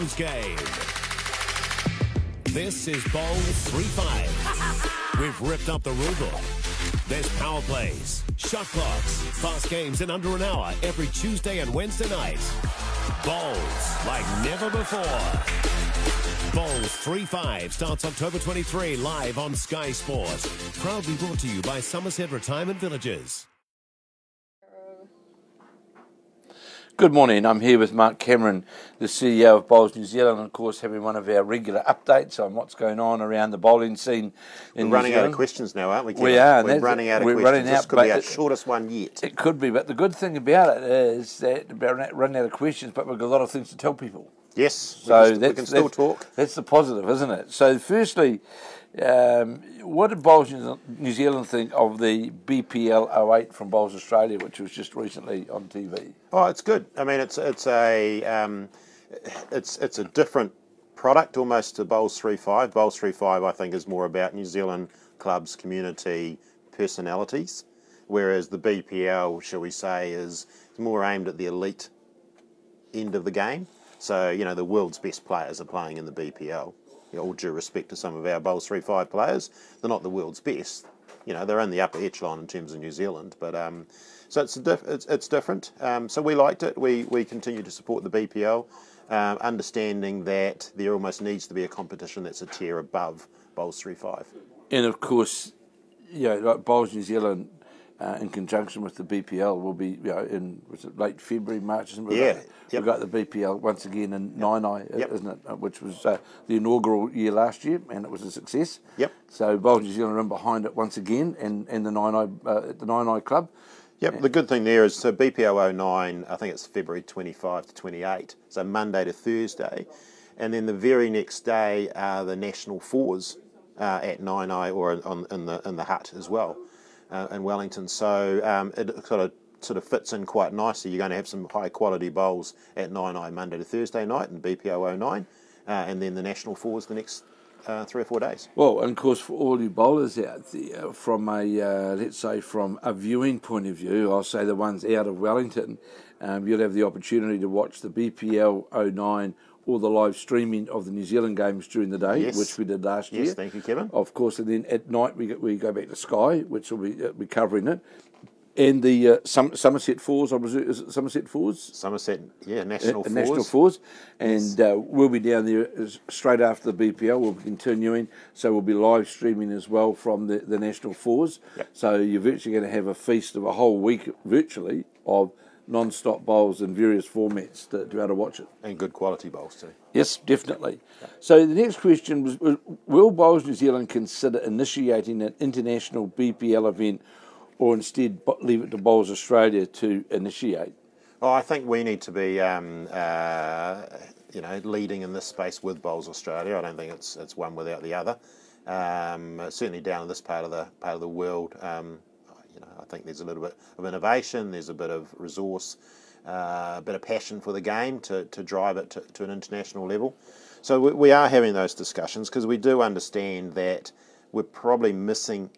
Bowls game. This is Bowls 3-5. We've ripped up the rule book. There's power plays, shot clocks, fast games in under an hour every Tuesday and Wednesday night. Bowls like never before. Bowls 3-5 starts October 23 live on Sky Sport. Proudly brought to you by Somerset Retirement Villages. Good morning, I'm here with Mark Cameron, the CEO of Bowls New Zealand, and of course having one of our regular updates on what's going on around the bowling scene in We're running out of questions now, aren't we, Kevin? We are. We're running out of questions. This could be our shortest one yet. It could be, but the good thing about it is that we're running out of questions, but we've got a lot of things to tell people. Yes, so we can still talk. That's the positive, isn't it? So firstly, what did Bowls New Zealand think of the BPL 08 from Bowls Australia, which was just recently on TV? Oh, it's good. I mean, it's a different product almost to Bowls 3-5. Bowls 3-5, I think, is more about New Zealand clubs, community, personalities, whereas the BPL, shall we say, is more aimed at the elite end of the game. So, you know, the world's best players are playing in the BPL. You know, all due respect to some of our Bowls 3-5 players, they're not the world's best. You know, they're in the upper echelon in terms of New Zealand. But so it's different. So we liked it. We continue to support the BPL, understanding that there almost needs to be a competition that's a tier above Bowls 3-5. And of course, you know, like Bowls New Zealand, in conjunction with the BPL, will be, you know, in late February, March, isn't it? We've got the BPL once again in Nainai, isn't it? Which was the inaugural year last year, and it was a success. Yep. So Bowls New Zealand are in behind it once again, and the Nainai club. Yep. The good thing there is, so BPL 09, I think it's February 25 to 28, so Monday to Thursday, and then the very next day are the National Fours at Nainai or in the hut as well. In Wellington, so it sort of fits in quite nicely. You're going to have some high quality bowls at Nainai Monday to Thursday night in BPL 09, and then the National Fours the next 3 or 4 days. Well, and of course for all you bowlers out there, from a let's say from a viewing point of view, I'll say the ones out of Wellington, you'll have the opportunity to watch the BPL 09 or the live streaming of the New Zealand games during the day, which we did last year. Yes, thank you, Kevin. Of course, and then at night we go back to Sky, which will be covering it. And the Somerset Fours, is it Somerset Fours? Somerset, yeah, National Fours. National Fours. And we'll be down there straight after the BPL. We'll be continuing. So we'll be live streaming as well from the National Fours. Yep. So you're virtually going to have a feast of a whole week, virtually, of non-stop bowls in various formats to be able to watch it. And good quality bowls too. Yes, definitely. So the next question was, will Bowls New Zealand consider initiating an international BPL event, or instead leave it to Bowls Australia to initiate? Oh, I think we need to be leading in this space with Bowls Australia. I don't think it's one without the other. Certainly down in this part of the world, I think there's a little bit of innovation, there's a bit of resource, a bit of passion for the game to drive it to an international level. So we are having those discussions because we do understand that we're probably missing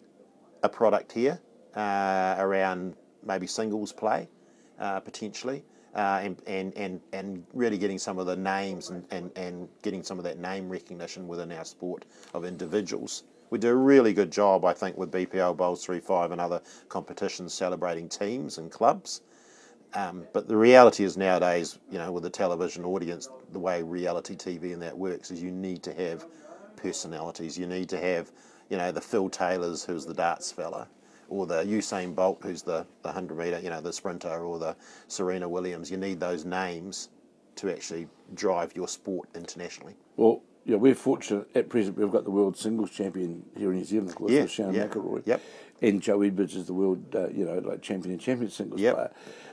a product here around maybe singles play, potentially, and really getting some of the names and getting some of that name recognition within our sport of individuals. We do a really good job, I think, with BPL Bowls 3-5 and other competitions celebrating teams and clubs. But the reality is nowadays, you know, with the television audience, the way reality TV and that works is you need to have personalities. You need to have, you know, the Phil Taylors, who's the darts fella, or the Usain Bolt, who's the 100 metre, you know, the sprinter, or the Serena Williams. You need those names to actually drive your sport internationally. Well, yeah, we're fortunate at present. We've got the world singles champion here in New Zealand, of course, with Shannon McElroy. Yep. And Joe Edwards is the world, champion singles player.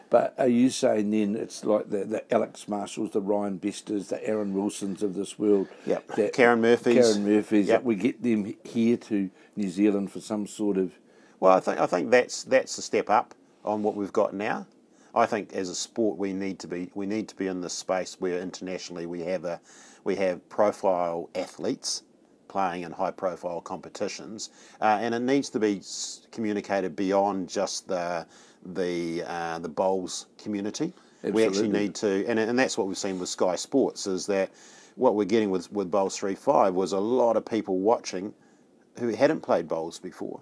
But are you saying then it's like the Alex Marshalls, the Ryan Besters, the Aaron Wilsons of this world? Yep. Karen Murphys. Yep. That we get them here to New Zealand for some sort of... Well, I think that's a step up on what we've got now. I think as a sport we need to be in this space where internationally we have profile athletes playing in high profile competitions, and it needs to be communicated beyond just the bowls community. Absolutely. We actually need to, and that's what we've seen with Sky Sports, is that what we're getting with Bowls 3-5 was a lot of people watching who hadn't played bowls before.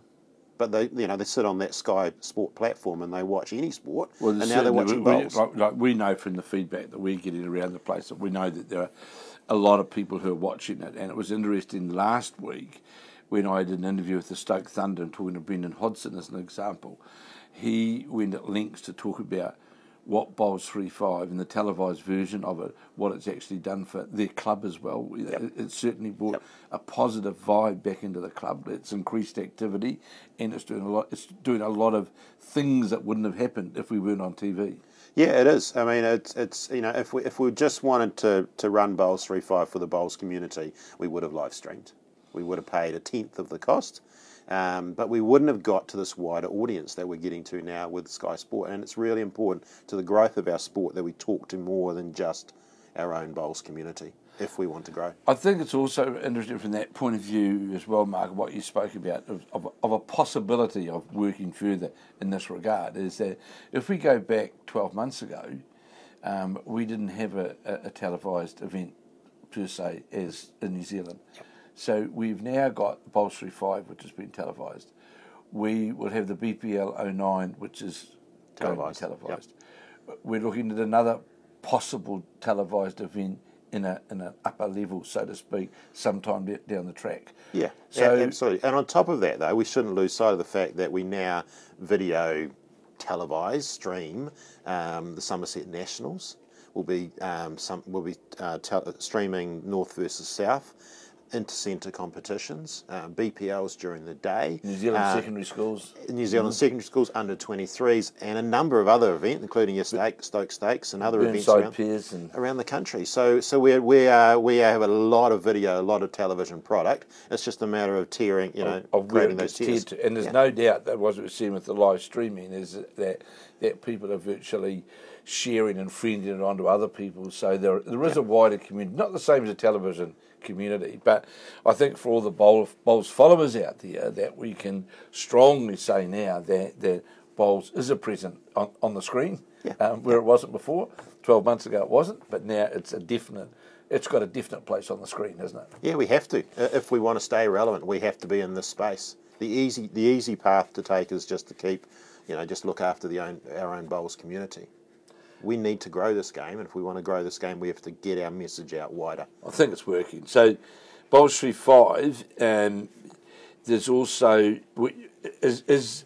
But they sit on that Sky Sport platform and they watch any sport, and now they're watching bowls. We know from the feedback that we're getting around the place that we know that there are a lot of people who are watching it. And it was interesting last week when I did an interview with the Stoke Thunder and talking to Brendan Hodson as an example. He went at lengths to talk about what Bowls 3-5 and the televised version of it, what it's actually done for their club as well. Yep. It certainly brought a positive vibe back into the club. It's increased activity, and it's doing a lot. It's doing a lot of things that wouldn't have happened if we weren't on TV. Yeah, it is. I mean, it's if we just wanted to run Bowls 3-5 for the bowls community, we would have live streamed. We would have paid 1/10 of the cost. But we wouldn't have got to this wider audience that we're getting to now with Sky Sport. And it's really important to the growth of our sport that we talk to more than just our own bowls community if we want to grow. I think it's also interesting from that point of view as well, Mark, what you spoke about of a possibility of working further in this regard, is that if we go back 12 months ago, we didn't have a televised event per se as in New Zealand. Yep. So we've now got Bowls 3-5, which has been televised. We will have the BPL 09, which is televised. Yep. We're looking at another possible televised event in an upper level, so to speak, sometime down the track. Yeah, absolutely. And on top of that, though, we shouldn't lose sight of the fact that we now video televise, stream the Somerset Nationals. We'll be streaming North versus South. Inter-centre competitions, BPLs during the day. New Zealand secondary schools. New Zealand secondary schools, under 23s, and a number of other events, including your Stoke Stakes and other events around the country. So we have a lot of video, a lot of television product. It's just a matter of tiering, of creating those tiers. And there's no doubt that what we're seeing with the live streaming is that people are virtually sharing and friending it onto other people. So there is a wider community, not the same as a television community, but I think for all the bowls followers out there, that we can strongly say now that bowls is a present on the screen, where it wasn't before. 12 months ago it wasn't, but now it's got a definite place on the screen, hasn't it? Yeah, we have to. If we want to stay relevant, we have to be in this space. The easy path to take is just to keep, just look after our own bowls community. We need to grow this game, and if we want to grow this game, we have to get our message out wider. I think it's working. So, Bowls 3-5, there's also is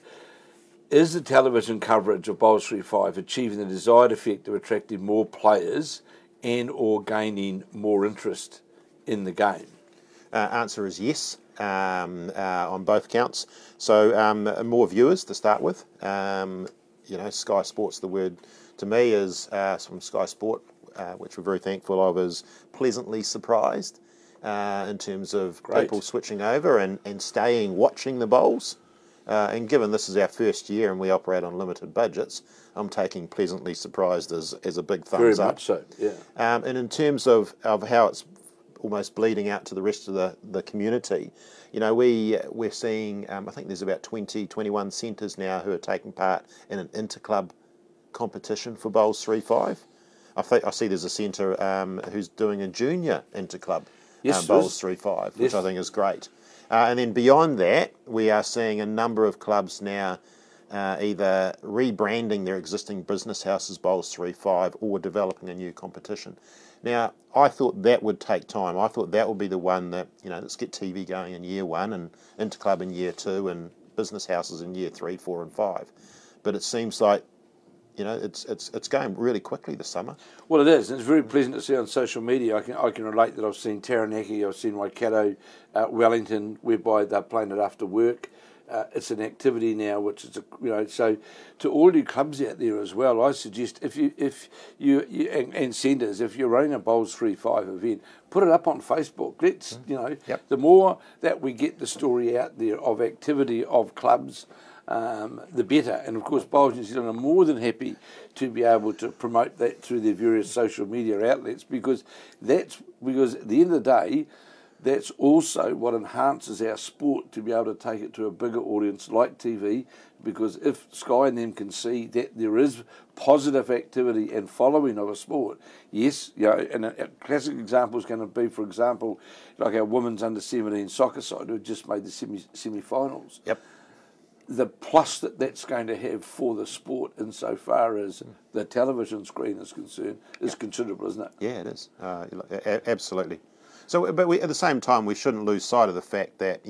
the television coverage of Bowls 3-5 achieving the desired effect of attracting more players and or gaining more interest in the game? Answer is yes, on both counts. So more viewers to start with. Sky Sport's the word. To me, is from Sky Sport, which we're very thankful of, is pleasantly surprised in terms of people switching over and staying watching the bowls. And given this is our first year and we operate on limited budgets, I'm taking pleasantly surprised as a big thumbs up. Very much so, yeah. And in terms of how it's almost bleeding out to the rest of the community, we're seeing, I think there's about 21 centres now who are taking part in an interclub competition for Bowls 3-5. I see there's a centre who's doing a junior interclub Bowls 3-5, which I think is great. And then beyond that, we are seeing a number of clubs now either rebranding their existing business houses Bowls 3-5 or developing a new competition. Now, I thought that would take time. I thought that would be the one that, let's get TV going in year 1 and interclub in year 2 and business houses in year 3, 4 and 5. But it seems like it's going really quickly this summer. Well, it is. It's very pleasant to see on social media. I can relate that I've seen Taranaki, I've seen Waikato, Wellington, whereby they're playing it after work. It's an activity now, which is so to all you clubs out there as well. I suggest if you and centres, if you're running a Bowls 3-5 event, put it up on Facebook. Let's the more that we get the story out there of activity of clubs, the better. And of course, Bowls New Zealand are more than happy to be able to promote that through their various social media outlets, because at the end of the day, that's also what enhances our sport to be able to take it to a bigger audience like TV, because if Sky and them can see that there is positive activity and following of a sport, yes, and a classic example is going to be, for example, like our women's under-17 soccer side who just made the semi-finals. Yep. The plus that's going to have for the sport insofar as the television screen is concerned is considerable, isn't it? Yeah, it is. Absolutely. So, but at the same time, we shouldn't lose sight of the fact that,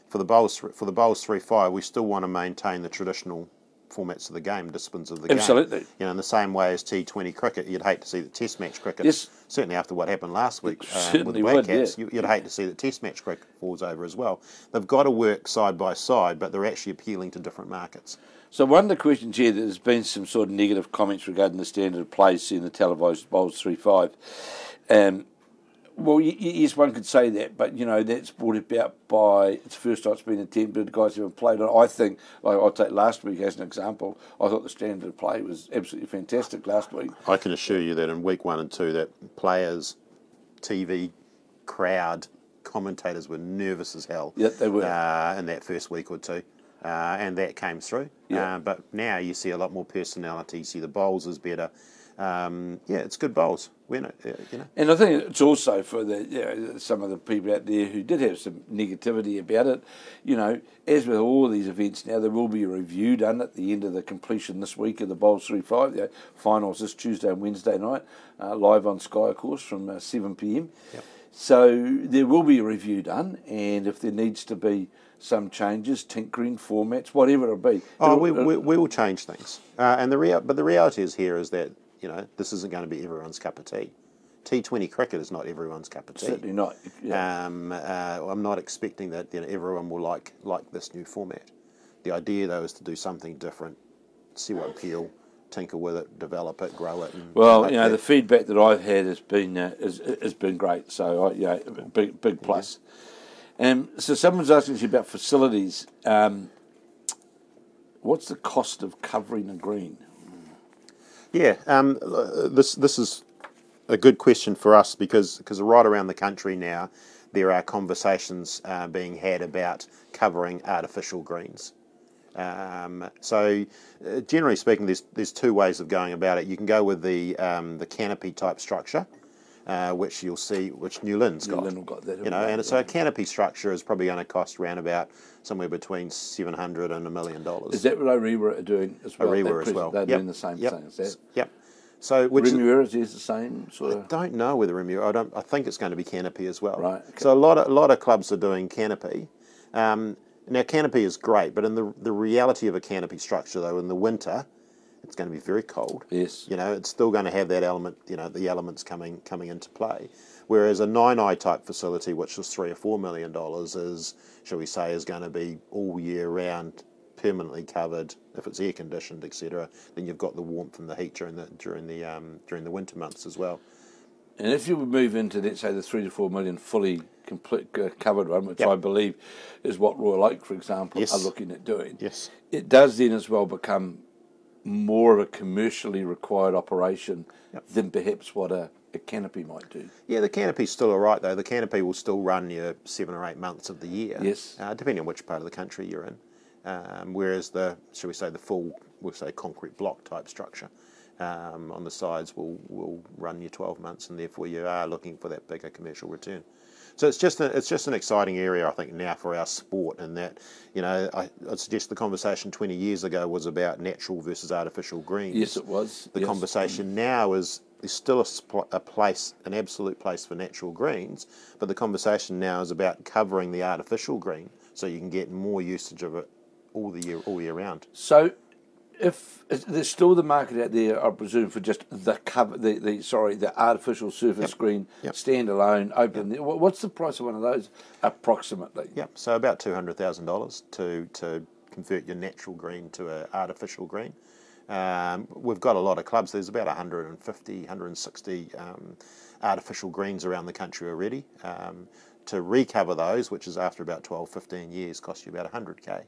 for the Bowls 3-5, we still want to maintain the traditional formats of the game, disciplines of the game. Absolutely. In the same way as T20 cricket, you'd hate to see the Test match cricket. Yes. Certainly after what happened last week with the Certainly Black would, Caps, yeah. you'd hate to see that Test match cricket falls over as well. They've got to work side by side, but they're actually appealing to different markets. So one of the questions here, there's been some sort of negative comments regarding the standard of play in the televised Bowls 3-5. Well, yes, one could say that, but, that's brought about by, it's the first time it's been attempted, guys haven't played on it. I think, I'll take last week as an example, I thought the standard of play was absolutely fantastic last week. I can assure you that in week 1 and 2, that players, TV, crowd, commentators were nervous as hell. Yeah, they were. In that first week or two. And that came through. Yeah. But now you see a lot more personality, you see the bowls is better. It's good bowls. And I think it's also for some of the people out there who did have some negativity about it. As with all of these events now, there will be a review done at the end of the completion this week of the Bowls 3-5. The finals this Tuesday and Wednesday night, live on Sky, of course, from 7 p.m. Yep. So there will be a review done, and if there needs to be some changes, tinkering, formats, whatever it'll be. We will change things. And the reality is that this isn't going to be everyone's cup of tea. T20 cricket is not everyone's cup of tea. Certainly not. Yeah. I'm not expecting that everyone will like this new format. The idea, though, is to do something different, see what appeal, tinker with it, develop it, grow it. The feedback that I've had has been great. So big plus. So someone's asking you about facilities. What's the cost of covering a green? Yeah, this is a good question for us because right around the country now there are conversations being had about covering artificial greens. So generally speaking, there's two ways of going about it. You can go with the canopy type structure, which you'll see, which New Lynn's got. New Lynn got that. And so a canopy structure is probably going to cost around about somewhere between $700,000 and $1 million. Is that what Orewa are doing as well? Orewa as well. They're doing the same thing as that. Yep. So Remuera is the same sort of. I don't know whether Remuera. I think it's going to be canopy as well. Right. Okay. So a lot of clubs are doing canopy. Now canopy is great, but in the reality of a canopy structure though, in the winter, it's going to be very cold. Yes. It's still going to have that element. The elements coming into play. Whereas a 9i type facility, which is $3 or $4 million, is, shall we say, is going to be all year round, permanently covered. If it's air conditioned, etc., then you've got the warmth and the heat during the winter months as well. And if you would move into, let's say, the $3 to $4 million fully complete covered one, which I believe is what Royal Oak, for example, are looking at doing, it does then as well become more of a commercially required operation than perhaps what a canopy might do. Yeah, the canopy's still all right, though. The canopy will still run you 7 or 8 months of the year, depending on which part of the country you're in. Whereas shall we say, the full, we'll say, concrete block type structure on the sides will run you 12 months, and therefore you are looking for that bigger commercial return. So it's just an exciting area, I think, now for our sport, and that, I'd suggest the conversation 20 years ago was about natural versus artificial greens. Yes, it was. The conversation now is there's still a place, an absolute place for natural greens, but the conversation now is about covering the artificial green so you can get more usage of it all year round. So, if there's still the market out there, I presume, for just the cover, the artificial surface green, standalone, open. What's the price of one of those approximately? Yep. So about $200,000 to convert your natural green to an artificial green. We've got a lot of clubs. There's about 150, 160 artificial greens around the country already. To recover those, which is after about 12, 15 years, costs you about $100K.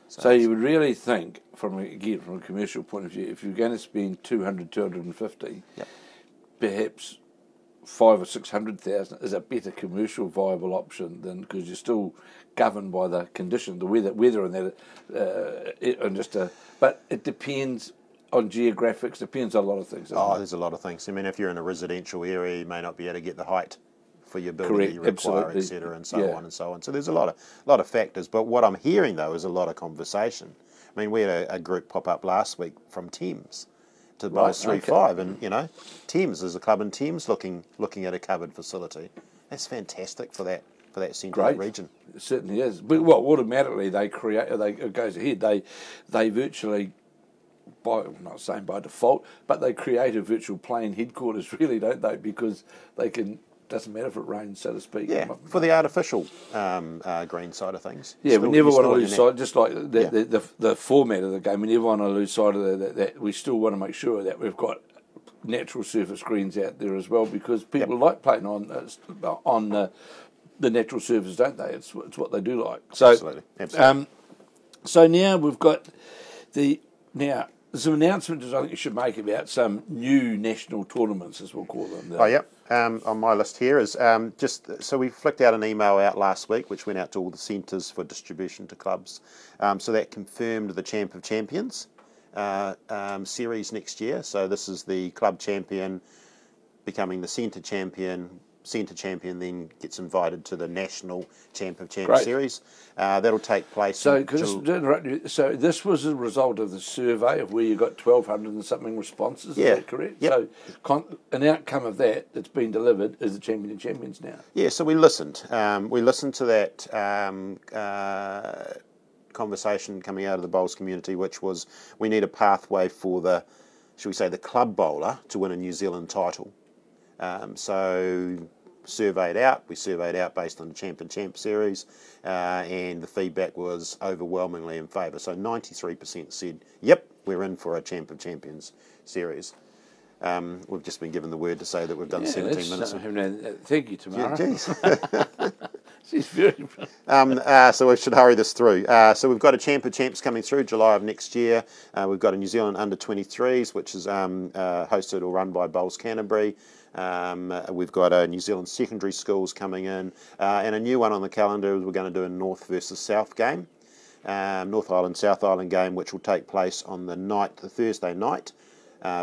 So you would really think, from a commercial point of view, if you're going to spend 200, 250, perhaps 500 or 600,000 is a better commercial viable option than, because you're still governed by the condition, the weather and that, but it depends on geographics, depends on a lot of things. There's a lot of things. I mean, if you're in a residential area, you may not be able to get the height for your building that you require, etc., and so on and so on. So there's a lot of factors. But what I'm hearing though is a lot of conversation. I mean, we had a group pop up last week from Thames to Bowls 3-5, and you know, Thames is a club in Thames looking at a covered facility. That's fantastic for that central region. It certainly is. But automatically it goes ahead. They virtually, I'm not saying by default, but they create a virtual plane headquarters, really, don't they? Because they can. Doesn't matter if it rains, so to speak. Yeah, for the artificial green side of things. Yeah, we never want to lose sight, just like the format of the game, we never want to lose sight of that. We still want to make sure that we've got natural surface greens out there as well, because people like playing on the natural surface, don't they? It's what they do like. So, Absolutely. So now we've got there's some announcements I think you should make about some new national tournaments, as we'll call them. On my list here is so we flicked out an email out last week, which went out to all the centres for distribution to clubs. So that confirmed the Champ of Champions series next year. So this is the club champion becoming the centre champion. Centre champion then gets invited to the national Champ of Champions series. That'll take place. So, this was a result of the survey of where you got 1,200 and something responses. Yeah. Is that correct? Yep. So, an outcome of that's been delivered is the Champion of Champions now. Yeah. So we listened. We listened to that conversation coming out of the bowls community, which was we need a pathway for the club bowler to win a New Zealand title. So we surveyed out based on the Champ and Champ series, and the feedback was overwhelmingly in favour. So 93% said, yep, we're in for a Champ of Champions series. We've just been given the word to say that we've done 17 minutes. Thank you, Tamara. Jeez. She's very... so we should hurry this through. So we've got a Champ of Champs coming through July of next year. We've got a New Zealand under-23s, which is hosted or run by Bowls Canterbury. We've got a New Zealand secondary schools coming in, and a new one on the calendar is we're going to do a North versus South game, North Island South Island game, which will take place on the Thursday night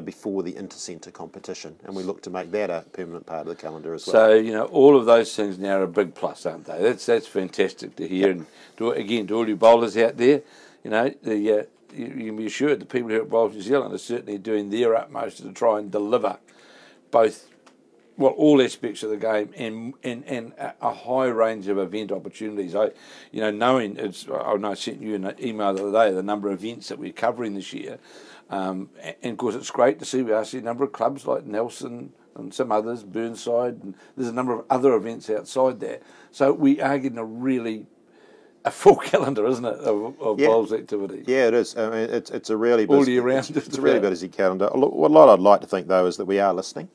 before the inter-centre competition, and we look to make that a permanent part of the calendar as well. So all of those things now are a big plus, aren't they? That's fantastic to hear. And to all you bowlers out there, you can be assured the people here at Bowls New Zealand are certainly doing their utmost to try and deliver both. All aspects of the game and a high range of event opportunities. I sent you an email the other day the number of events that we're covering this year, and of course it's great to see we are seeing a number of clubs like Nelson and some others, Burnside, and there's a number of other events outside there. So we are getting a full calendar, isn't it, of bowls activity? Yeah, it is. I mean, it's a really busy, all year round. It's a really busy calendar. What I'd like to think though is that we are listening.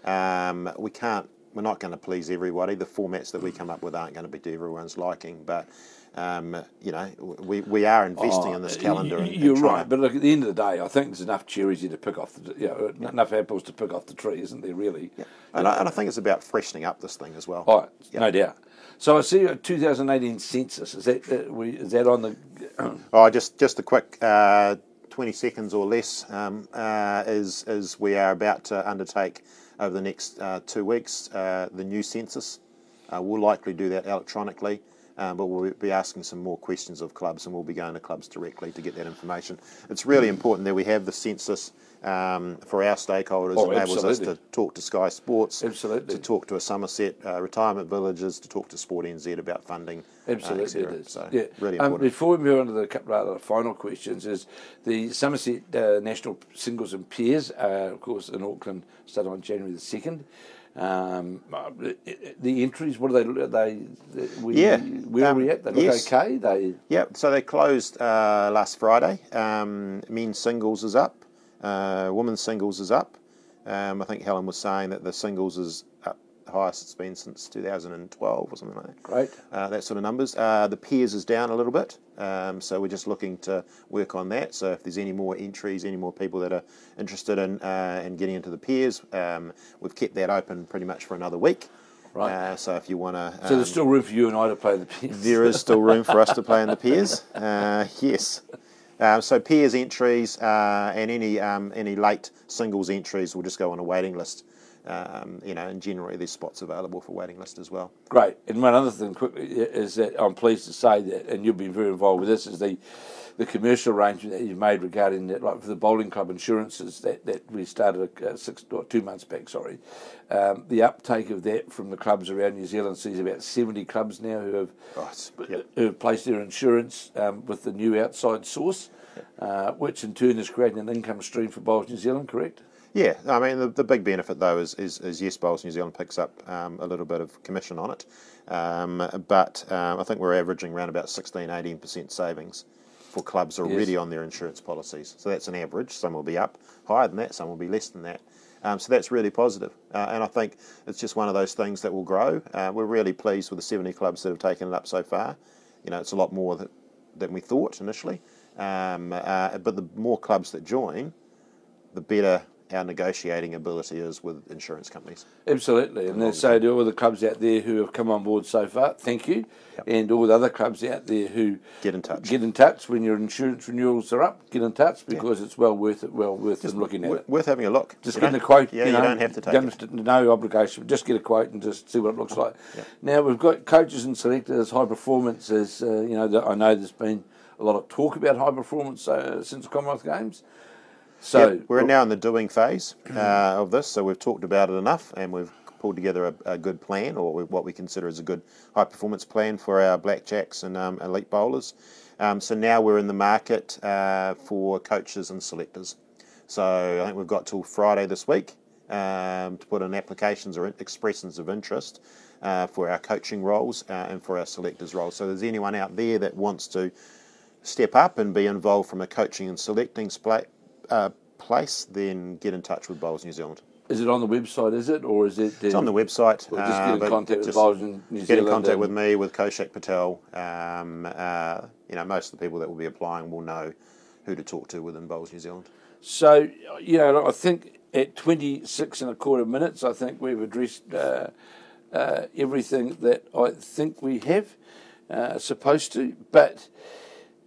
We're not going to please everybody. The formats that we come up with aren't going to be to everyone's liking, but we are investing in this calendar. You're right, but look, at the end of the day, I think there's enough cherries here to pick off, enough apples to pick off the tree, isn't there? Really, and I think it's about freshening up this thing as well. Oh, no doubt. So I see a 2018 census. Is that on the? Just a quick 20 seconds or less. Is we are about to undertake over the next 2 weeks the new census. We'll likely do that electronically, but we'll be asking some more questions of clubs, and we'll be going to clubs directly to get that information. It's really important that we have the census for our stakeholders. It enables us to talk to Sky Sports, to talk to a Somerset retirement villages, to talk to Sport NZ about funding. Absolutely, it is. So really important. Before we move on to the couple of final questions, is the Somerset National Singles and Pairs, of course, in Auckland, started on January the 2nd. The entries, what are they? Where are we at? They look okay. So they closed last Friday. Men's singles is up. Women's singles is up. I think Helen was saying that the singles is up highest it's been since 2012 or something like that. Great. That sort of numbers. The peers is down a little bit, so we're just looking to work on that. So if there's any more entries, any more people that are interested in getting into the peers, we've kept that open pretty much for another week. Right. So if you want to... so there's still room for you and I to play the peers? There is still room for us to play in the peers. Yes. So peers entries and any late singles entries will just go on a waiting list. And generally there's spots available for waiting list as well. Great. And one other thing quickly is that I'm pleased to say that, and you've been very involved with this, is the commercial arrangement that you've made regarding that, like for the bowling club insurances that we started 2 months back. The uptake of that from the clubs around New Zealand sees about 70 clubs now who have placed their insurance with the new outside source, which in turn is creating an income stream for Bowls New Zealand. Correct? Yeah, I mean the big benefit though is yes, Bowls New Zealand picks up a little bit of commission on it, but I think we're averaging around about 16-18% savings for clubs already on their insurance policies. So that's an average. Some will be up higher than that, some will be less than that. So that's really positive, and I think it's just one of those things that will grow. We're really pleased with the 70 clubs that have taken it up so far. It's a lot more than we thought initially, but the more clubs that join, the better our negotiating ability is with insurance companies. Absolutely, and so to all the clubs out there who have come on board so far, thank you, and all the other clubs out there who get in touch. Get in touch when your insurance renewals are up. Get in touch because it's well worth them looking at it. Worth having a look. Just getting a quote. Yeah, you don't have to take it. No obligation. Just get a quote and just see what it looks like. Now we've got coaches and selectors. High performance is I know there's been a lot of talk about high performance since the Commonwealth Games. So we're now in the doing phase of this, so we've talked about it enough and we've pulled together a good plan, or what we consider as a good high performance plan for our blackjacks and elite bowlers. So now we're in the market for coaches and selectors. So I think we've got till Friday this week to put in applications or expressions of interest for our coaching roles and for our selectors roles. So if there's anyone out there that wants to step up and be involved from a coaching and selecting place, then get in touch with Bowls New Zealand. Is it on the website, is it? Or is it... It's on the website. Just get in contact with Bowls New Zealand. Get in contact with me, with Koshak Patel. Most of the people that will be applying will know who to talk to within Bowls New Zealand. So, I think at 26 and a quarter minutes, I think we've addressed everything that I think we have supposed to. But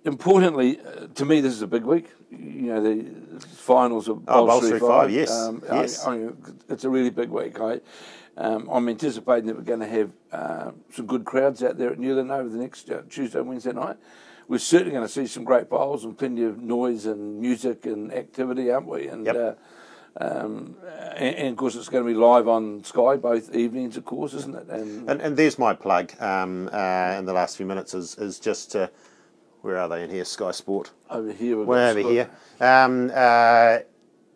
importantly, to me, this is a big week. The finals of Bowls 3-5. Yes, yes. It's a really big week. I'm anticipating that we're going to have some good crowds out there at Newland over the next Tuesday and Wednesday night. We're certainly going to see some great bowls and plenty of noise and music and activity, aren't we? And, and of course, it's going to be live on Sky both evenings, of course, isn't it? And there's my plug in the last few minutes is just to... Where are they in here? Sky Sport. Over here. We're over here.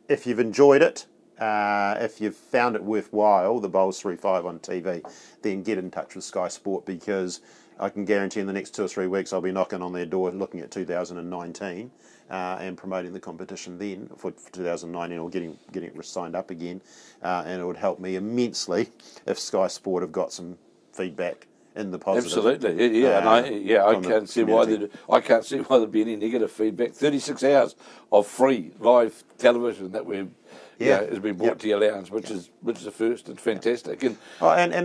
If you've enjoyed it, if you've found it worthwhile, the Bowls 3-5 on TV, then get in touch with Sky Sport, because I can guarantee in the next 2 or 3 weeks I'll be knocking on their door looking at 2019 and promoting the competition then for 2019, or getting it signed up again. And it would help me immensely if Sky Sport have got some feedback in the positive. Absolutely, I can't see why there'd be any negative feedback. 36 hours of free live television that has been brought to your lounge, which is the first. It's fantastic. And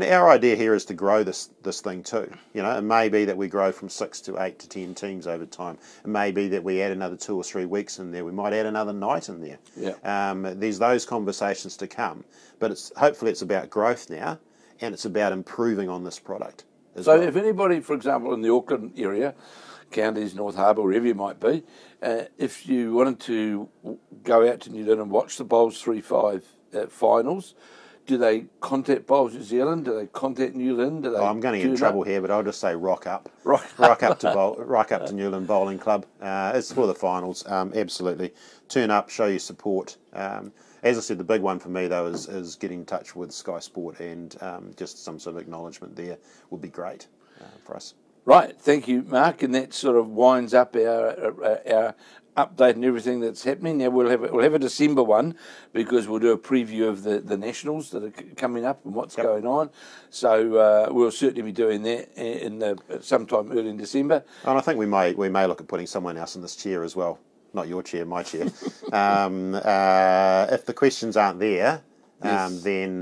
our idea here is to grow this thing too. It may be that we grow from 6 to 8 to 10 teams over time. It may be that we add another 2 or 3 weeks in there. We might add another night in there. There's those conversations to come, but hopefully it's about growth now, and it's about improving on this product. So if anybody, for example, in the Auckland area, counties, North Harbour, wherever you might be, if you wanted to go out to New Zealand and watch the Bowls 3-5 finals, do they contact Bowls New Zealand? Do they contact Newland? I'm going to get in trouble here, but I'll just say rock up. Rock up to Newland Bowling Club. It's for the finals. Absolutely. Turn up, show your support. As I said, the big one for me, though, is getting in touch with Sky Sport, and just some sort of acknowledgement there would be great for us. Right, thank you, Mark, and that sort of winds up our updating everything that's happening. Now we'll have a December one because we'll do a preview of the nationals that are coming up and what's going on. So we'll certainly be doing that in sometime early in December. And I think we may look at putting someone else in this chair as well. Not your chair, my chair. If the questions aren't there, Yes. then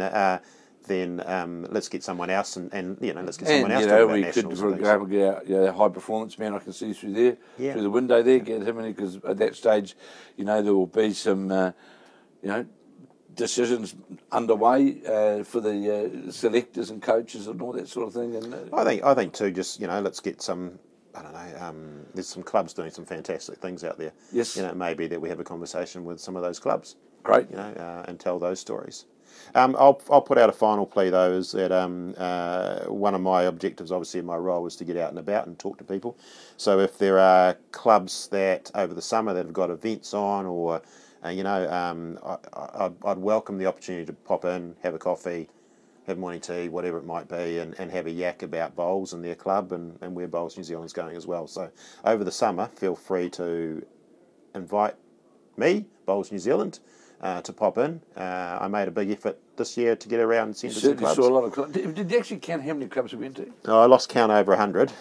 let's get someone else and let's get someone else you to know, talk about we could, nationals for and things. example, get out the high performance man I can see through there, through the window there, get him in, because at that stage, there will be some, decisions underway for the selectors and coaches and all that sort of thing. And I think too, just let's get some. I don't know. There's some clubs doing some fantastic things out there. Yes. Maybe that we have a conversation with some of those clubs. Great. And tell those stories. I'll put out a final plea though, is that one of my objectives, obviously in my role, is to get out and about and talk to people. So if there are clubs that over the summer that have got events on, or I'd welcome the opportunity to pop in, have a coffee, have morning tea, whatever it might be, and have a yak about Bowls and their club and where Bowls New Zealand's going as well. So over the summer, feel free to invite me, Bowls New Zealand, to pop in. I made a big effort this year to get around and send to some clubs. Saw a lot of clubs. Did you actually count how many clubs we went to? Oh, I lost count over 100. It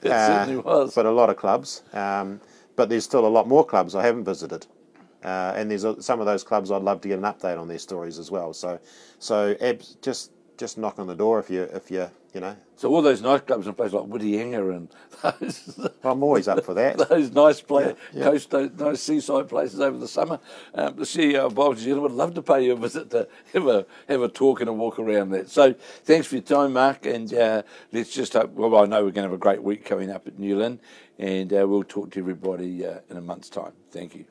certainly was. But a lot of clubs. But there's still a lot more clubs I haven't visited. And there's some of those clubs I'd love to get an update on their stories as well. So just knock on the door if you. So all those nice clubs in places like Whitianga and those. I'm always up for that. Those nice coast, those nice seaside places over the summer. The CEO of Bowls New Zealand would love to pay you a visit to have a talk and a walk around that. So thanks for your time, Mark, and let's just hope. Well, I know we're going to have a great week coming up at Newland, and we'll talk to everybody in a month's time. Thank you.